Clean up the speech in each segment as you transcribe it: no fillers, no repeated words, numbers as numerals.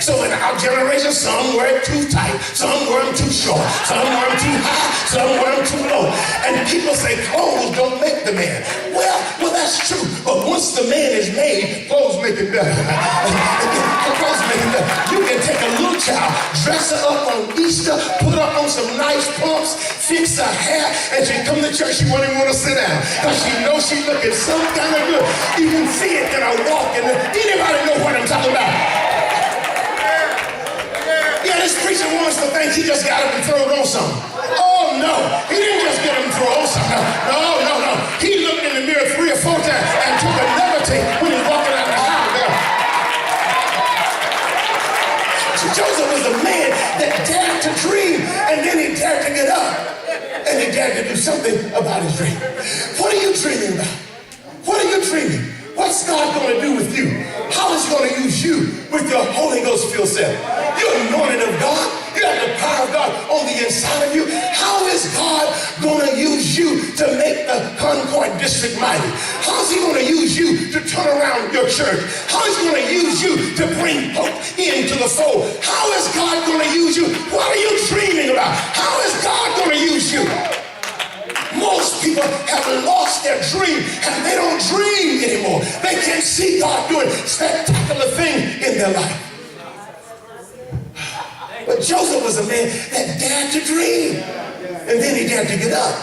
So in our generation, some wear it too tight, some wear them too short, some wear them too high, some wear them too low. And people say clothes don't make the man. Well, that's true. But once the man is made, clothes make it better. Clothes make it better. You can take a little child, dress her up on Easter, put her on some nice pumps, fix her hair, and she come to church, she won't even want to sit down. Because she knows she's looking some kind of good. You can see it in her walk. And anybody know what I'm talking about? Yeah, this preacher wants to think he just got up and throw it on something. Oh no, he didn't just get him to throw on something. No. He looked in the mirror 3 or 4 times and took another take when he was walking out the house there. So Joseph was a man that dared to dream, and then he dared to get up, and he dared to do something about his dream. What are you dreaming about? What are you dreaming? What's God going to do with you? How is he going to use you with your Holy Ghost filled self? You're anointed of God. You have the power of God on the inside of you. How is God going to use you to make the Concord district mighty? How is he going to use you to turn around your church? How is he going to use you to bring hope into the fold? How is God going to use you? What are you dreaming about? How is God going to use you? Most people have lost their dream and they don't dream anymore. They can't see God doing spectacular things in their life. But Joseph was a man that dared to dream. And then he dared to get up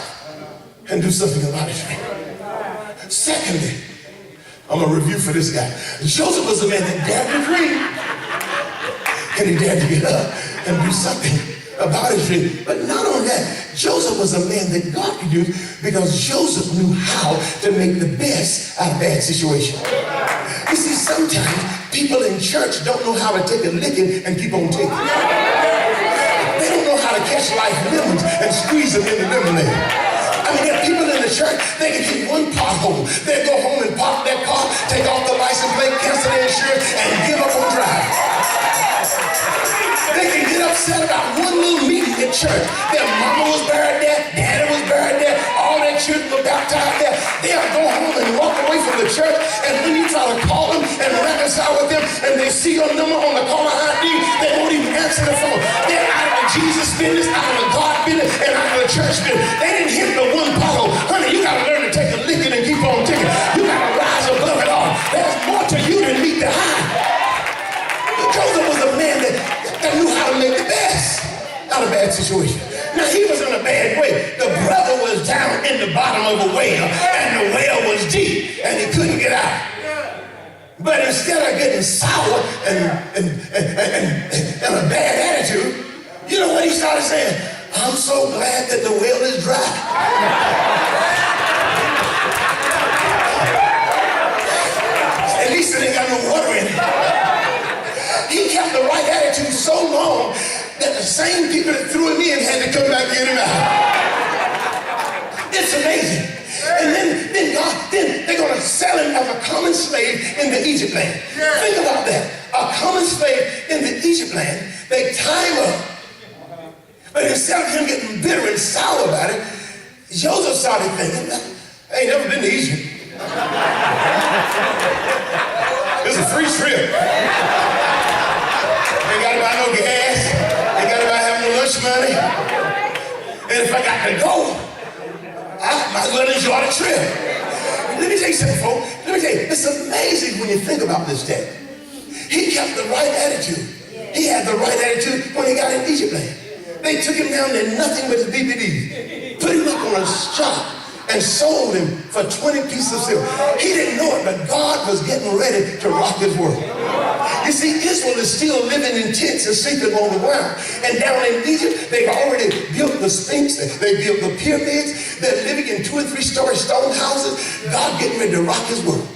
and do something about his dream. Secondly, I'm going to review for this guy. Joseph was a man that dared to dream. And he dared to get up and do something about his dream. But not only that, Joseph was a man that God could use because Joseph knew how to make the best out of bad situations. You see, sometimes people in church don't know how to take a licking and keep on taking. They don't know how to catch life lemons and squeeze them in the lemonade. I mean, there are people in the church, they can hit one pothole. They go home and park their car, take off the license plate, cancel their insurance, and give up on driving. They can get upset about one little meeting at church. Their mama was buried there, daddy was buried there, all their children were baptized there. They'll go home and walk away from the church, and when you try to call them and reconcile with them, and they see your number on the caller ID, they won't even answer the phone. They're out of the Jesus business, out of the God business, and out of the church business. They didn't hit the one pothole. Honey, you gotta learn to take a licking and keep on ticking. You gotta rise above it all. There's more to you than meet the high. Joseph was a man that knew how to make the best out of bad situations. Now, he was in a bad way. The brother was down in the bottom of a well, and the well was deep, and he couldn't get out. But instead of getting sour and a bad attitude, you know what he started saying? I'm so glad that the well is dry. At least it ain't got no water in it. He kept the right attitude so long that the same people that threw him in had to come back and get him out. It's amazing. And then they're going to sell him as a common slave in the Egypt land. Think about that. A common slave in the Egypt land, they tie him up. But instead of him getting bitter and sour about it, Joseph started thinking, I ain't never been to Egypt. It's a free trip. Ain't got to buy no gas. Ain't got to buy having no lunch money. And if I got to go, I might as well enjoy the trip. Let me tell you something, folks. Let me tell you, it's amazing when you think about this day. He kept the right attitude. He had the right attitude when he got in Egypt land. They took him down there, nothing but his DVDs. Put him up on a shop and sold him for 20 pieces of silver. He didn't know it, but God was getting ready to rock his world. You see, Israel is still living in tents and sleeping on the ground. And down in Egypt, they've already built the Sphinx. They built the pyramids. They're living in 2- and 3-story stone houses. God getting ready to rock his world.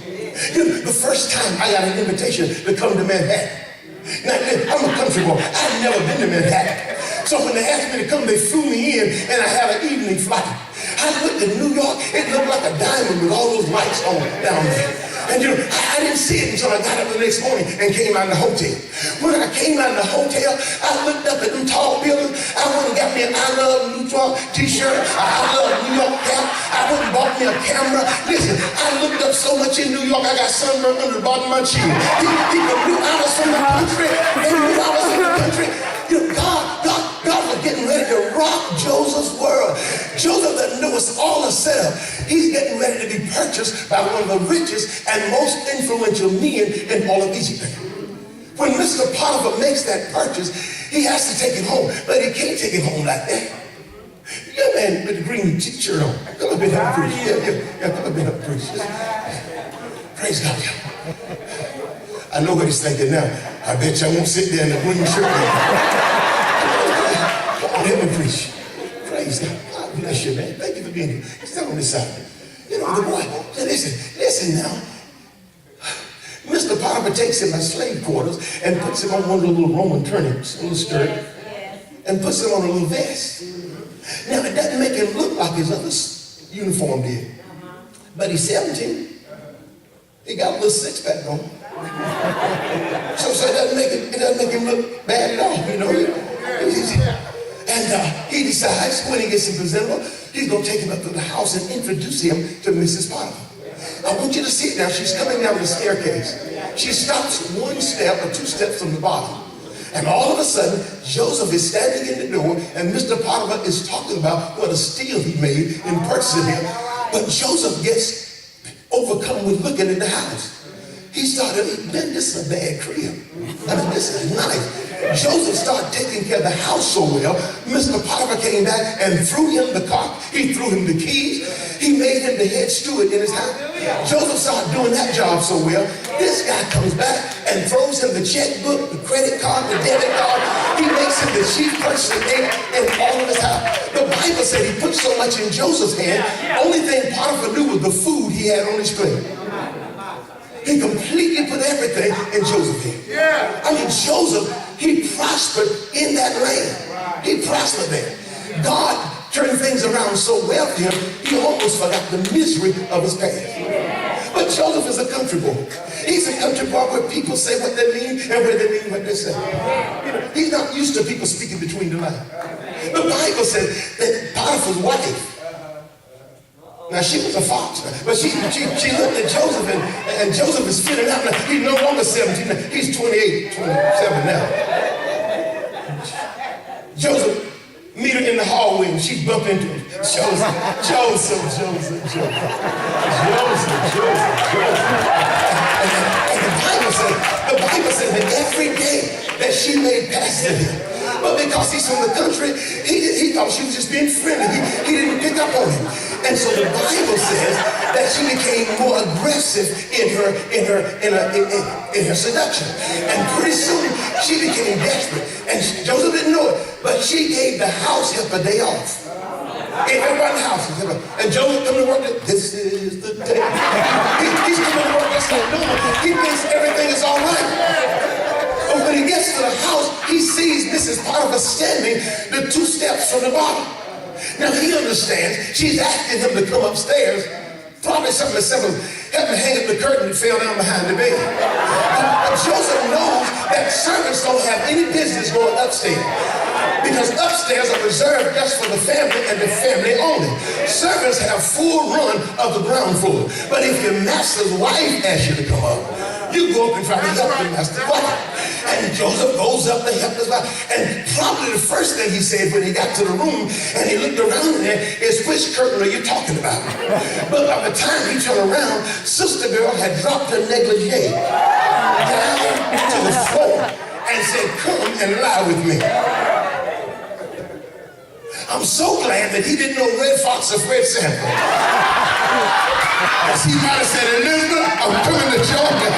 You know, the first time I got an invitation to come to Manhattan. Now, I'm a country boy. I've never been to Manhattan. So when they asked me to come, they flew me in, and I had an evening flight. I looked at New York. It looked like a diamond with all those lights on down there. And you know, I didn't see it until I got up the next morning and came out of the hotel. When I came out of the hotel, I looked up at them tall buildings. I went and got me an I Love New York t-shirt, I Love New York cap. I went and bought me a camera. Listen, I looked up so much in New York, I got sunburned under the bottom of my chin. People knew I was from the country, and knew I all set up. He's getting ready to be purchased by one of the richest and most influential men in all of Egypt. When Mr. Potiphar makes that purchase, he has to take it home, but he can't take it home like that. Yeah, man, with the green shirt on. Come up and help preach. Yeah, come up and help preach. Praise God. I know what he's thinking now. I bet you I won't sit there in the green shirt. Come on, help me preach. Praise God. God bless you, man. Thank you for being here. Stand on this side. You know, the boy, listen now. Mr. Potiphar takes him to slave quarters and puts him on one of the little Roman turnips, a little skirt, and puts him on a little vest. Now, it doesn't make him look like his other uniform did. But he's 17. He got a little six-pack on. So it doesn't make him look bad at all, you know. And he decides when he gets him presentable, he's going to take him up to the house and introduce him to Mrs. Potiphar. I want you to see it now. She's coming down the staircase. She stops one step or two steps from the bottom. And all of a sudden, Joseph is standing in the door, and Mr. Potiphar is talking about what a steal he made in purchasing him. But Joseph gets overcome with looking at the house. He started, man, this is a bad crib. I mean, this is nice. Joseph started taking care of the house so well, Mr. Potiphar came back and threw him the cock. He threw him the keys. He made him the head steward in his house. Joseph started doing that job so well. This guy comes back and throws him the checkbook, the credit card, the debit card. He makes him the chief purchasing agent in all of his house. The Bible said he put so much in Joseph's hand, only thing Potiphar knew was the food he had on his plate. He completely put everything in Joseph's hand. I mean, Joseph, he prospered in that land. He prospered there. God turned things around so well for him, he almost forgot the misery of his past. But Joseph is a country boy. He's a country boy where people say what they mean and where they mean what they say. You know, he's not used to people speaking between the lines. The Bible says that Potiphar's wife, now she was a fox, but she looked at Joseph and Joseph is fitting out. Now, he's no longer 17, he's 28, 27 now. Joseph meet her in the hallway and she bumped into him. Joseph. And the Bible said that every day that she made passes him. But because he's from the country, he thought she was just being friendly. He didn't pick up on him. And so the Bible says that she became more aggressive in her seduction. And pretty soon she became desperate. And Joseph didn't know it, but she gave the house help a day off. Gave everybody the house. And Joseph come to work. This is the day. He's coming to work. That's not normal. He thinks everything is all right. But when he gets to the house, he sees Mrs. Potiphar standing the two steps from the bottom. Now he understands she's asking him to come upstairs. Probably something as simple as help me hang up the curtain that fell down behind the bed. But Joseph knows that servants don't have any business going upstairs. Because upstairs are reserved just for the family and the family only. Servants have full run of the ground floor. But if your master's wife asks you to come up, you go up and try to help the master's wife. And Joseph goes up to help his wife. And probably the first thing he said when he got to the room and he looked around there is, which curtain are you talking about? But by the time he turned around, sister girl had dropped her negligee down to the floor and said, come and lie with me. I'm so glad that he didn't know Red Fox or Fred Sanford. Because he might have said, Elizabeth, I'm coming to Georgia.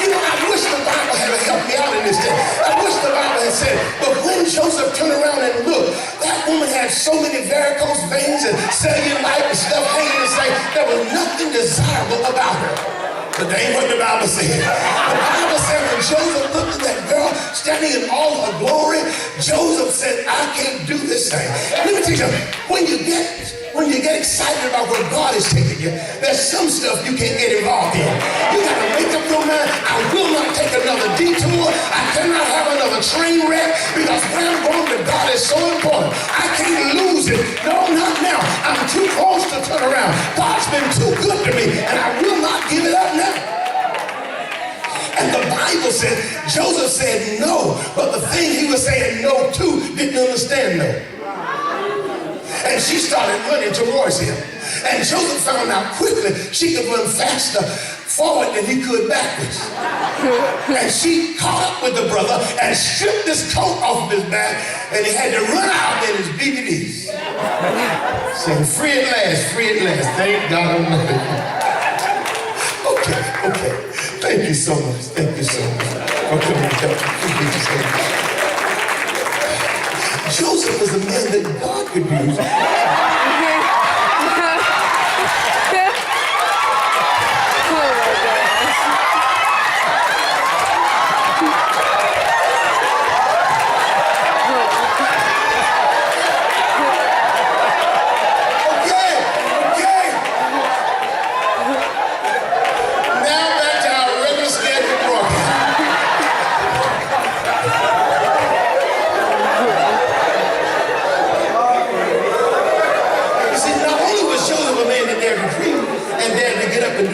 You know, I wish the Bible had helped me out in this day. I wish the Bible had said, but when Joseph turned around and looked, that woman had so many varicose veins and cellulite and stuff hanging and saying there was nothing desirable about her. But that ain't what the Bible said. The Bible said when Joseph looked at that girl standing in all her glory, Joseph said, I can't do this thing. Let me tell you, when you get excited about where God is taking you, there's some stuff you can't get involved in. You got to make up your mind, I will not take another detour. I cannot have another train wreck because where I'm going to God is so important. I can't lose it. No, not now. I'm too close to turn around. God's been too good to me and I will not give it up now. And the Bible said, Joseph said no, but the thing he was saying no to didn't understand no. And she started running towards him. And Joseph found out quickly she could run faster forward than he could backwards. And she caught up with the brother and stripped his coat off of his back, and he had to run out in his BBDs. Saying, free at last, free at last. Thank God Almighty. Okay. Thank you so much. Thank you so much. Okay. Joseph was a man that God could use.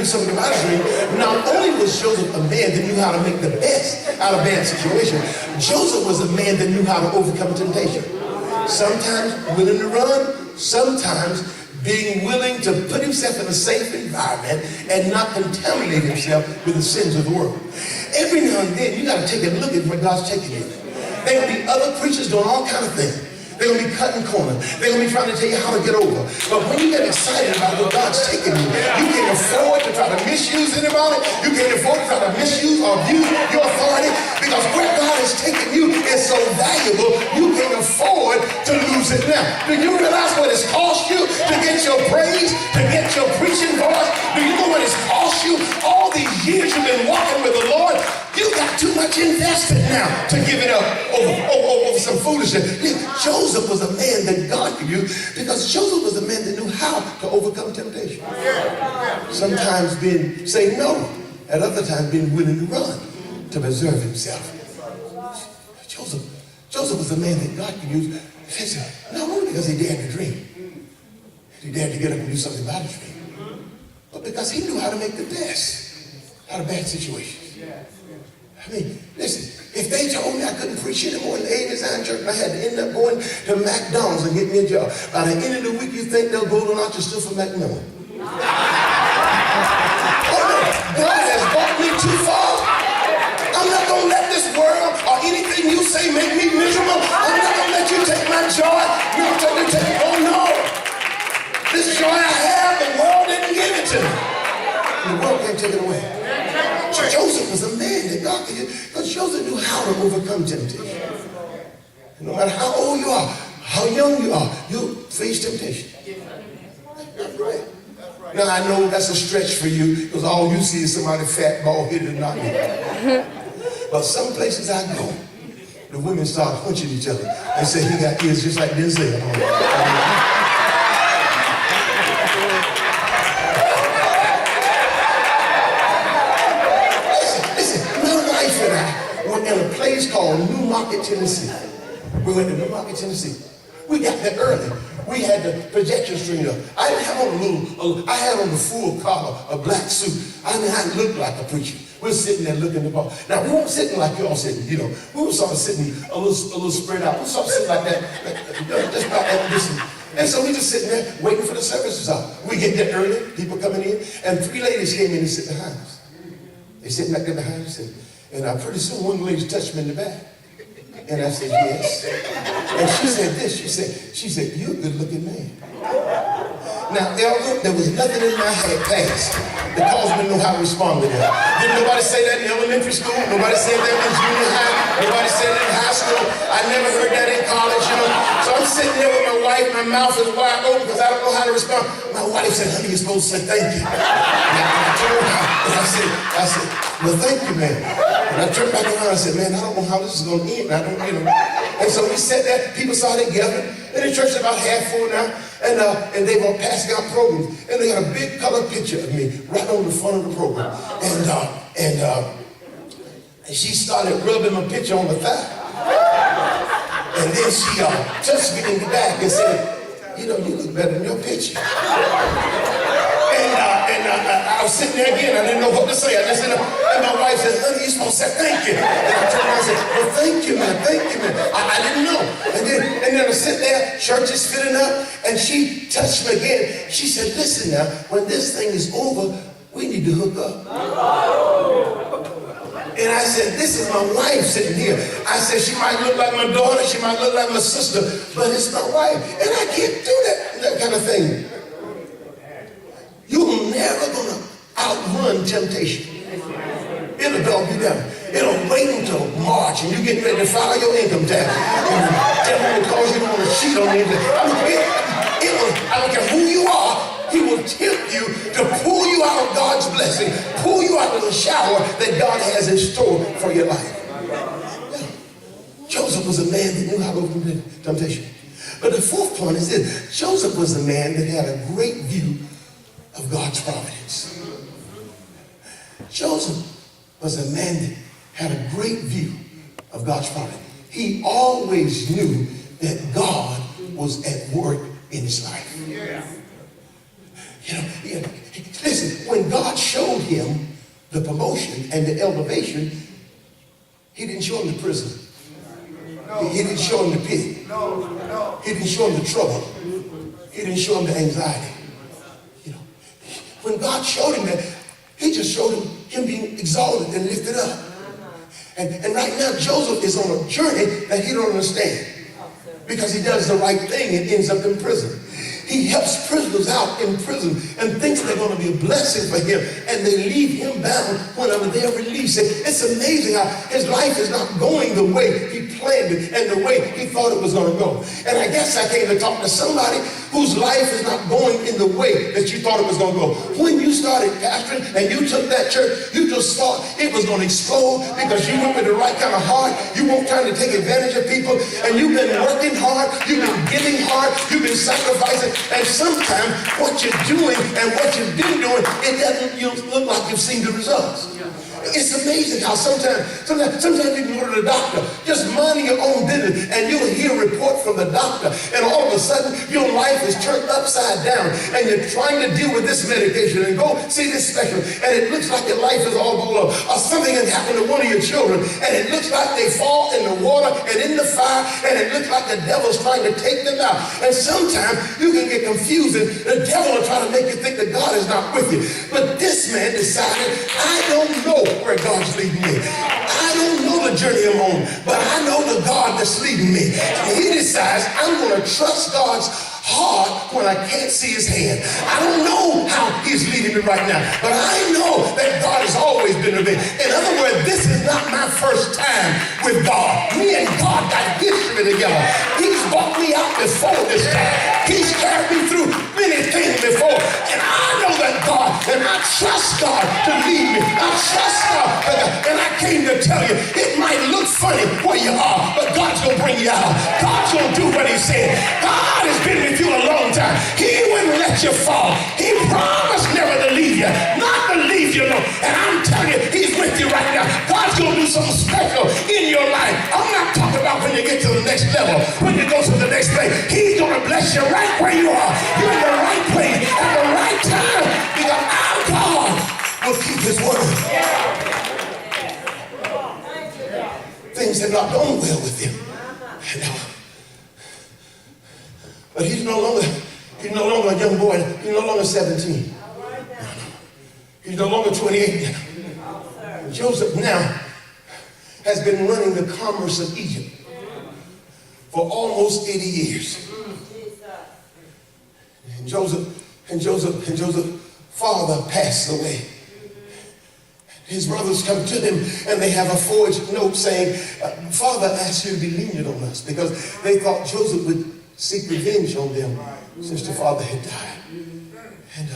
Something about a dream. Not only was Joseph a man that knew how to make the best out of a bad situation, Joseph was a man that knew how to overcome temptation. Sometimes willing to run, sometimes being willing to put himself in a safe environment and not contaminate himself with the sins of the world. Every now and then, you got to take a look at where God's taking you. There will be other preachers doing all kinds of things. They're going to be cutting corners. They're going to be trying to tell you how to get over. But when you get excited about what God's taking you, you can't afford to try to misuse anybody. You can't afford to try to misuse or abuse your authority, because where God has taken you is so valuable, you can't afford to lose it now. Do you realize what it's cost you to get your praise, to get your preaching voice? Do you know what it's cost you all these years you've been walking with the Lord? You got too much invested now to give it up over some foolishness. Joseph was a man that God could use, because Joseph was a man that knew how to overcome temptation. Sometimes being saying no, at other times being willing to run to preserve himself. Joseph was a man that God could use, not only because he dared to dream, he dared to get up and do something about his dream, but because he knew how to make the best out of bad situations. I mean, listen, if they told me I couldn't preach anymore in the A-Design Church, I had to end up going to McDonald's and get me a job. By the end of the week, you think they'll go on out to still for McMillan. Oh no, God has brought me too far. I'm not going to let this world or anything you say make me miserable. I'm not going to let you take my joy. You're going to take it. Oh no. This joy I have, the world didn't give it to me. And the world can't take it away. Joseph was a man that God could use, because Joseph knew how to overcome temptation. No matter how old you are, how young you are, you'll face temptation. That's right. Now I know that's a stretch for you, because all you see is somebody fat, bald-headed, and not me. But some places I go, the women start punching each other and say, he got kids just like Denzel. In a place called New Market, Tennessee. We went to New Market, Tennessee. We got there early. We had the projection screen up. I didn't have on I had on the full collar, a black suit. I mean, I looked like a preacher. We're sitting there looking at the ball. Now, we weren't sitting like y'all sitting, you know. We were sort of sitting a little spread out. We were sort of sitting like that, just about that distance. And so we just sitting there waiting for the service to start. We get there early, people coming in, and 3 ladies came in and sit behind us. They sitting back there behind us. And pretty soon one lady touched me in the back. And I said, yes. And she said this, she said, you're a good looking man. Now, Elder, there was nothing in my head past that caused me to know how to respond to that. Didn't nobody say that in elementary school? Nobody said that in junior high? Nobody said that in high school? I never heard that in college, you know. So I'm sitting there with my wife, my mouth is wide open because I don't know how to respond. My wife said, honey, you're supposed to say thank you. And I turned around and I said, well, thank you, man. And I turned back around and I said, man, I don't know how this is going to end. I don't, you know. And so we sat there, people started gathering, and the church is about half full now, and they were passing out programs, and they had a big color picture of me right on the front of the program. And she started rubbing my picture on the thigh. And then she touched me in the back and said, you know, you look better than your picture. And I was sitting there again. I didn't know what to say. I just said, and my wife said, honey, you're supposed to say thank you. And I turned around and said, well, thank you, man. I didn't know. And then I sit there church is filling up, and she touched me again. She said, listen now, when this thing is over, we need to hook up. And I said, this is my wife sitting here. I said, she might look like my daughter, she might look like my sister, but it's my wife. And I can't do that kind of thing. You're never gonna outrun temptation. It'll dog you down. It'll wait until March and you get ready to file your income tax. And the devil will cause you to want to cheat on you. I don't care who you are, he will tempt you to pull you out of God's blessing, pull you out of the shower that God has in store for your life. Yeah. Joseph was a man that knew how to overcome temptation. But the fourth point is this: Joseph was a man that had a great view of God's providence. Joseph was a man that had a great view of God's providence. He always knew that God was at work in his life. Listen, when God showed him the promotion and the elevation, he didn't show him the prison. He didn't show him the pit. He didn't show him the trouble. He didn't show him the anxiety. When God showed him that, he just showed him being exalted and lifted up. And right now, Joseph is on a journey that he don't understand. Because he does the right thing and ends up in prison. He helps prisoners out in prison and thinks they're going to be a blessing for him, and they leave him bound whenever they're released. It's amazing how his life is not going the way he planned it and the way he thought it was going to go. And I guess I came to talk to somebody whose life is not going in the way that you thought it was going to go. When you started pastoring and you took that church, you just thought it was going to explode because you went with the right kind of heart. You weren't trying to take advantage of people, and you've been working hard, you've been giving hard, you've been sacrificing. And sometimes what you're doing and what you've been doing, it doesn't look like you've seen the results. It's amazing how sometimes you can go to the doctor just minding your own business, and you'll hear a report from the doctor, and all of a sudden your life is turned upside down, and you're trying to deal with this medication and go see this specialist, and it looks like your life is all blown up. Or something has happened to one of your children, and it looks like they fall in the water and in the fire, and it looks like the devil's trying to take them out. And sometimes you can get confused, and the devil will try to make you think that God is not with you. But this man decided, I don't know where God's leading me. I don't know the journey I'm on, but I know the God that's leading me. And he decides, I'm going to trust God's heart when I can't see his hand. I don't know how he's leading me right now, but I know that God has always been with me. In other words, this is not my first time with God. Me and God got history together. He's brought me out before this time. He's carried me through many things before, and I know that God, and I trust God to lead me. I trust God, and I came to tell you, it might look funny where you are, but God's going to bring you out. God's going to do what he said. God has been with you a long time. He wouldn't let you fall. He promised never to leave you, not to leave you alone. And I'm telling you, he's with you right now. God's going to do something special in your life. I'm not talking about when you get to the next level, when you go to the next place. He's going to bless you right where you are. You're in the right place at the right time, because our God will keep his word. Things have not gone well with him. But he's no longer a young boy. He's no longer 17. He's no longer 28. Joseph now has been running the commerce of Egypt for almost 80 years. And Joseph's father passed away. His brothers come to him and they have a forged note saying, Father asked you to be lenient on us, because they thought Joseph would seek revenge on them since the father had died. And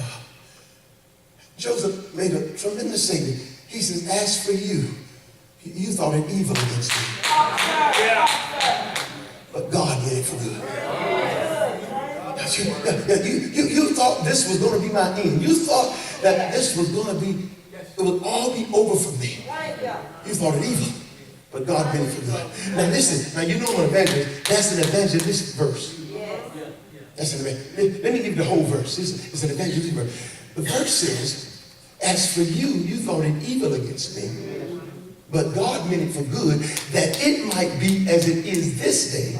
Joseph made a tremendous statement. He says, as for you, you thought it evil against me. But God made it for good. You thought this was going to be my end. You thought that this was going to be, it would all be over for me. You thought it evil, but God made it for good. Now listen, now you know I'm an evangelist. That's an evangelistic verse. That's an evangelistic. Let me give you the whole verse. It's an evangelistic verse. The verse says, as for you, you thought it evil against me, but God meant it for good, that it might be as it is this day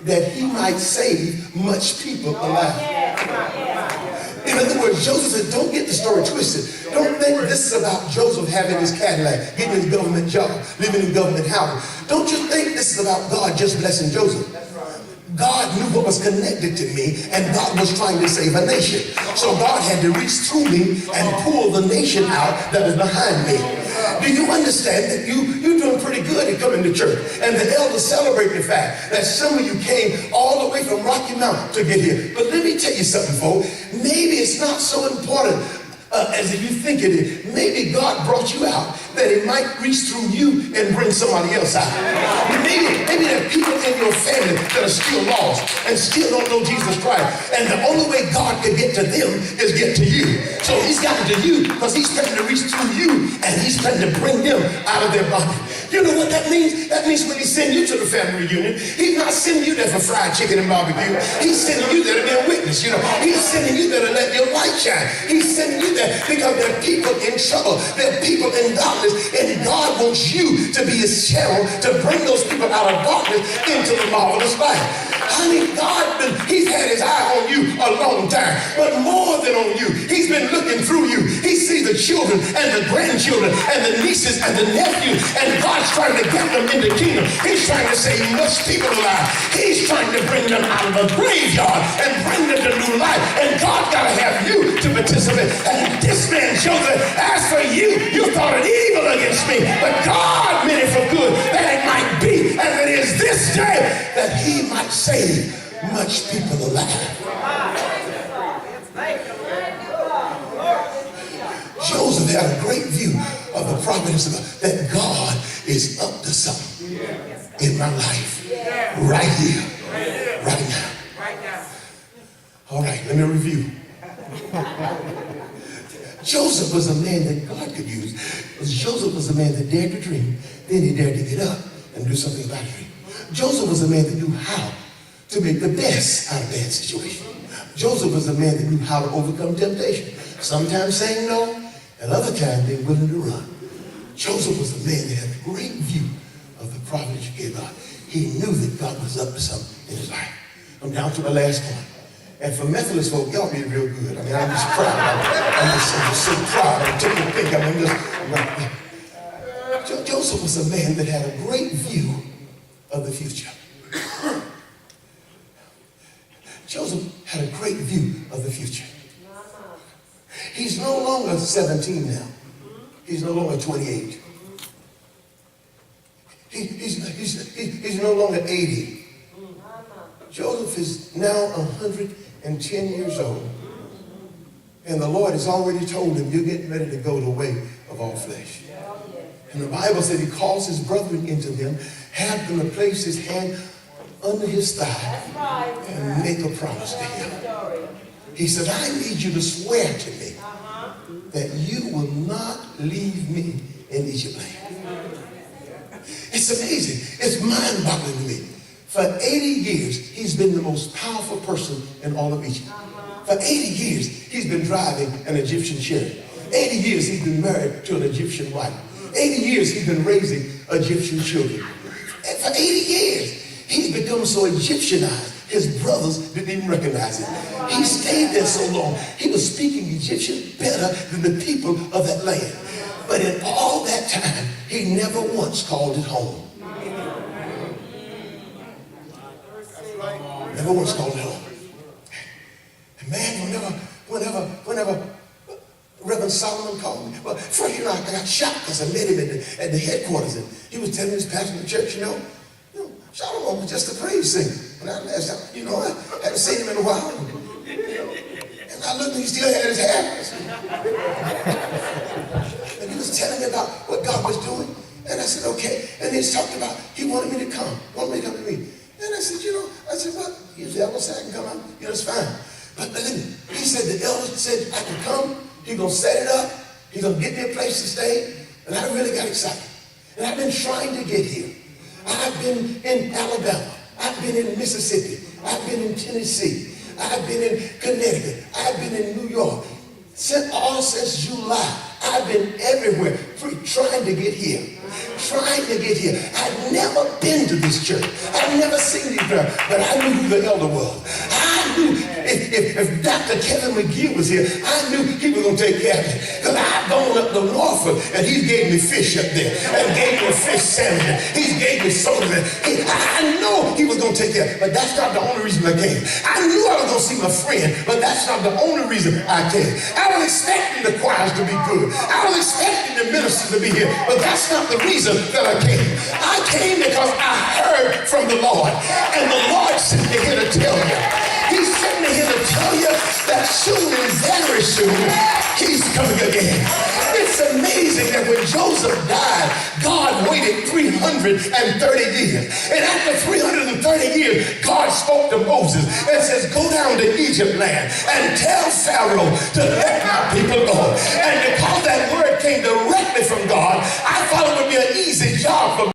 that he might save much people alive. In other words, Joseph said, don't get the story twisted. Don't think this is about Joseph having his Cadillac, getting his government job, living in government housing. Don't you think this is about God just blessing Joseph? God knew what was connected to me, and God was trying to save a nation. So God had to reach through me and pull the nation out that was behind me. Do you understand that you're doing pretty good at coming to church? And the elders celebrate the fact that some of you came all the way from Rocky Mountain to get here. But let me tell you something, folks. Maybe it's not so important as if you think it is. Maybe God brought you out that it might reach through you and bring somebody else out. Maybe there are people in your family that are still lost and still don't know Jesus Christ. And the only way God can get to them is get to you. So he's gotten to you because he's trying to reach through you and he's trying to bring them out of their bondage. You know what that means? That means when he sends you to the family reunion, he's not sending you there for fried chicken and barbecue. He's sending you there to be a witness. You know, he's sending you there to let your light shine. He's sending you there because there are people in trouble. There are people in darkness, and God wants you to be his channel to bring those people out of darkness into the marvelous light. Honey, he's had his eye on you a long time, but more than on you, he's been looking through you. He sees the children and the grandchildren and the nieces and the nephews, and God's trying to get them in the kingdom. He's trying to save much people alive. He's trying to bring them out of the graveyard and bring them to new life, and God's got to have you to participate. And this man, Joseph, as for you, you thought it evil against me, but God meant it for good, that it might be as it is this day, that he might save much people alive. Joseph had a great view of the providence of God, that God is up to something in my life, right here, right now. All right, let me review. Joseph was a man that God could use. Joseph was a man that dared to dream, then he dared to get up and do something about it. Joseph was a man that knew how to make the best out of bad situation. Joseph was a man that knew how to overcome temptation. Sometimes saying no, and other times being willing to run. Joseph was a man that had a great view of the providence you gave God. He knew that God was up to something in his life. I'm down to my last point. And for Methodist folk, y'all be real good. I mean, I'm just proud. I'm just so proud. I'm taking a think. Joseph was a man that had a great view of the future. Joseph had a great view of the future. He's no longer 17 now. He's no longer 28. He's no longer 80. Joseph is now 110 years old. And the Lord has already told him, you're getting ready to go the way of all flesh. And the Bible said he calls his brethren into them, have them to place his hand under his thigh and make a promise to him. He said, I need you to swear to me that you will not leave me in Egypt land. It's amazing. It's mind-boggling to me. For 80 years, he's been the most powerful person in all of Egypt. For 80 years, he's been driving an Egyptian chariot. 80 years, he's been married to an Egyptian wife. 80 years, he's been raising Egyptian children. And for 80 years, he's become so Egyptianized, his brothers didn't even recognize him. He stayed there so long, he was speaking Egyptian better than the people of that land. But in all that time, he never once called it home. Never once called it home. And man, whenever Reverend Solomon called me, well, first, I got shocked because I met him at the headquarters, and he was telling his pastor in the church, Solomon was just a praise singer. When I last time, I haven't seen him in a while. And I looked and he still had his hair. And he was telling me about what God was doing. And I said, okay. And he talked about, he wanted me to come to me. And I said, what? Usually I will say I can come out. It's fine. But then he said, the elder said I can come. He's going to set it up. He's going to get me a place to stay. And I really got excited. And I've been trying to get here. I've been in Alabama. I've been in Mississippi. I've been in Tennessee. I've been in Connecticut. I've been in New York. Since July, I've been everywhere trying to get here. I'd never been to this church. I'd never seen these girls, but I knew who the elder was. I knew if Dr. Kevin McGee was here, I knew he was going to take care of me. Because I've gone up to Norfolk, and he gave me fish up there, and gave me fish sandwich. He gave me something. I know he was going to take care of me, but that's not the only reason I came. I knew I was going to see my friend, but that's not the only reason I came. I was expecting the choirs to be good. I was expecting the ministers to be here, but that's not the reason that I came. I came because I heard from the Lord, and the Lord sent me here to tell you. He sent me here to tell you that soon and very soon, he's coming again. It's amazing that when Joseph died, God waited 330 years. And after 330 years, God spoke to Moses and says, go down to Egypt land and tell Pharaoh to let my people go. And because that word came directly from God, I thought it would be an easy job for